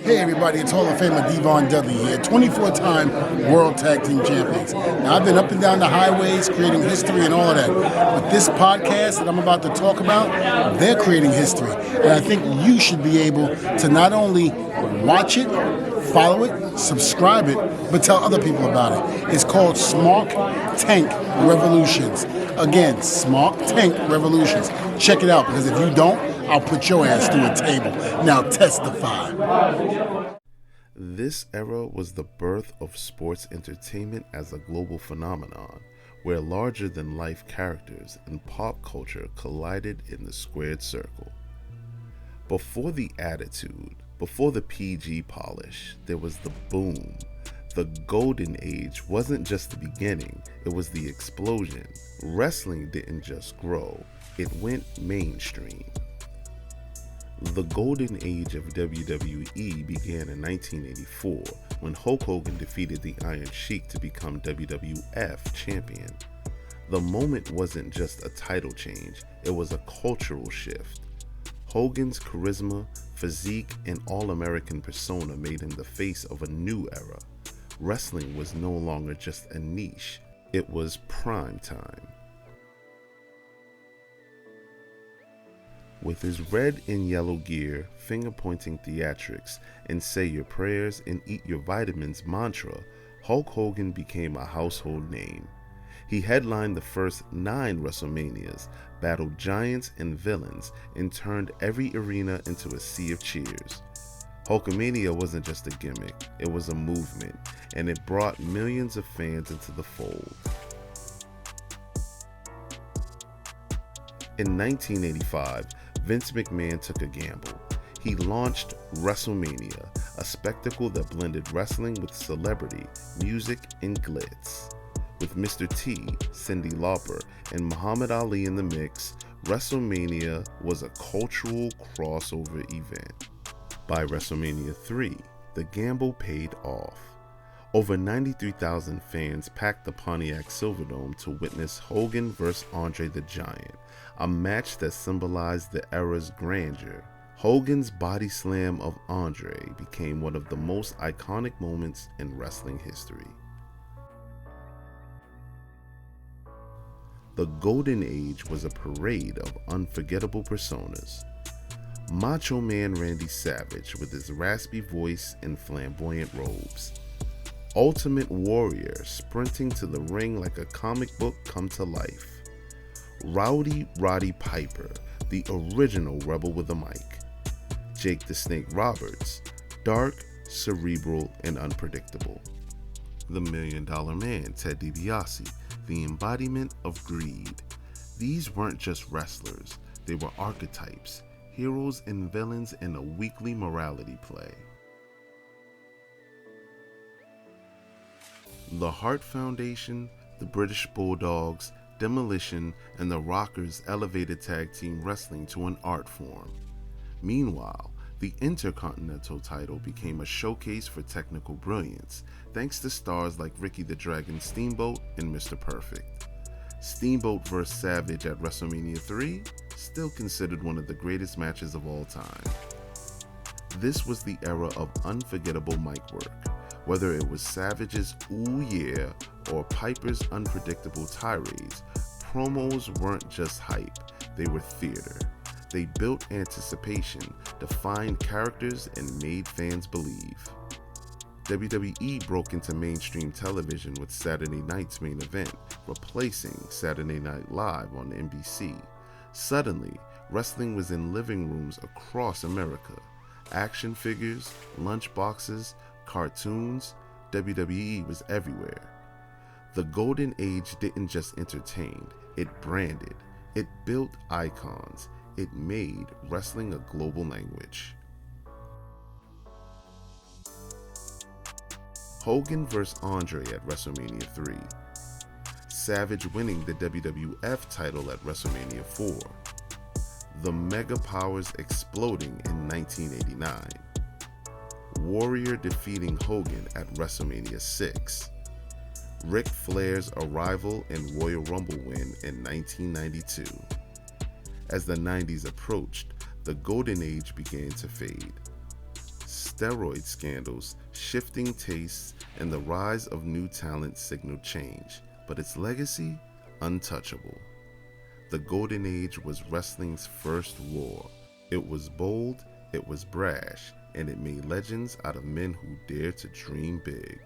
Hey everybody, it's Hall of Famer Devon Dudley here, 24-time World Tag Team Champions. Now I've been up and down the highways creating history and all of that, but this podcast that I'm about to talk about, they're creating history. And I think you should be able to not only watch it, follow it, subscribe it, but tell other people about it. It's called Smart Tank Revolutions. Again, Smart Tank Revolutions. Check it out, because if you don't, I'll put your ass through a table. Now testify. This era was the birth of sports entertainment as a global phenomenon, where larger-than-life characters and pop culture collided in the squared circle. Before the attitude, before the PG polish, there was the boom. The golden age wasn't just the beginning, it was the explosion. Wrestling didn't just grow, it went mainstream. The golden age of WWE began in 1984 when Hulk Hogan defeated the Iron Sheik to become WWF champion. The moment wasn't just a title change, it was a cultural shift. Hogan's charisma, physique, and all-American persona made him the face of a new era. Wrestling was no longer just a niche, it was prime time. With his red and yellow gear, finger-pointing theatrics, and say your prayers and eat your vitamins mantra, Hulk Hogan became a household name. He headlined the first 9 WrestleManias, battled giants and villains, and turned every arena into a sea of cheers. Hulkamania wasn't just a gimmick, it was a movement, and it brought millions of fans into the fold. In 1985, Vince McMahon took a gamble. He launched WrestleMania, a spectacle that blended wrestling with celebrity, music, and glitz. With Mr. T, Cyndi Lauper, and Muhammad Ali in the mix, WrestleMania was a cultural crossover event. By WrestleMania 3, the gamble paid off. Over 93,000 fans packed the Pontiac Silverdome to witness Hogan vs. Andre the Giant, a match that symbolized the era's grandeur. Hogan's body slam of Andre became one of the most iconic moments in wrestling history. The Golden Age was a parade of unforgettable personas. Macho Man Randy Savage with his raspy voice and flamboyant robes. Ultimate Warrior sprinting to the ring like a comic book come to life. Rowdy Roddy Piper, the original rebel with a mic. Jake the Snake Roberts, dark, cerebral, and unpredictable. The $1 Million Man, Ted DiBiase, the embodiment of greed. These weren't just wrestlers, they were archetypes, heroes and villains in a weekly morality play. The Hart Foundation, the British Bulldogs, Demolition, and the Rockers elevated tag team wrestling to an art form. Meanwhile, the Intercontinental title became a showcase for technical brilliance, thanks to stars like Ricky the Dragon Steamboat and Mr. Perfect. Steamboat vs. Savage at WrestleMania 3, still considered one of the greatest matches of all time. This was the era of unforgettable mic work. Whether it was Savage's "Ooh Yeah" or Piper's unpredictable tirades, promos weren't just hype, they were theater. They built anticipation, defined characters, and made fans believe. WWE broke into mainstream television with Saturday night's main event, replacing Saturday Night Live on NBC. Suddenly, wrestling was in living rooms across America. Action figures, lunchboxes, cartoons, WWE was everywhere. The Golden Age didn't just entertain, it branded, it built icons, it made wrestling a global language. Hogan vs. Andre at WrestleMania 3. Savage winning the WWF title at WrestleMania 4. The Mega Powers exploding in 1989. Warrior defeating Hogan at WrestleMania 6. Ric Flair's arrival and Royal Rumble win in 1992. As the 90s approached, the Golden Age began to fade. steroid scandals, shifting tastes, and the rise of new talent signaled change, but its legacy, untouchable. The Golden Age was wrestling's first war. It was bold, it was brash, and it made legends out of men who dared to dream big.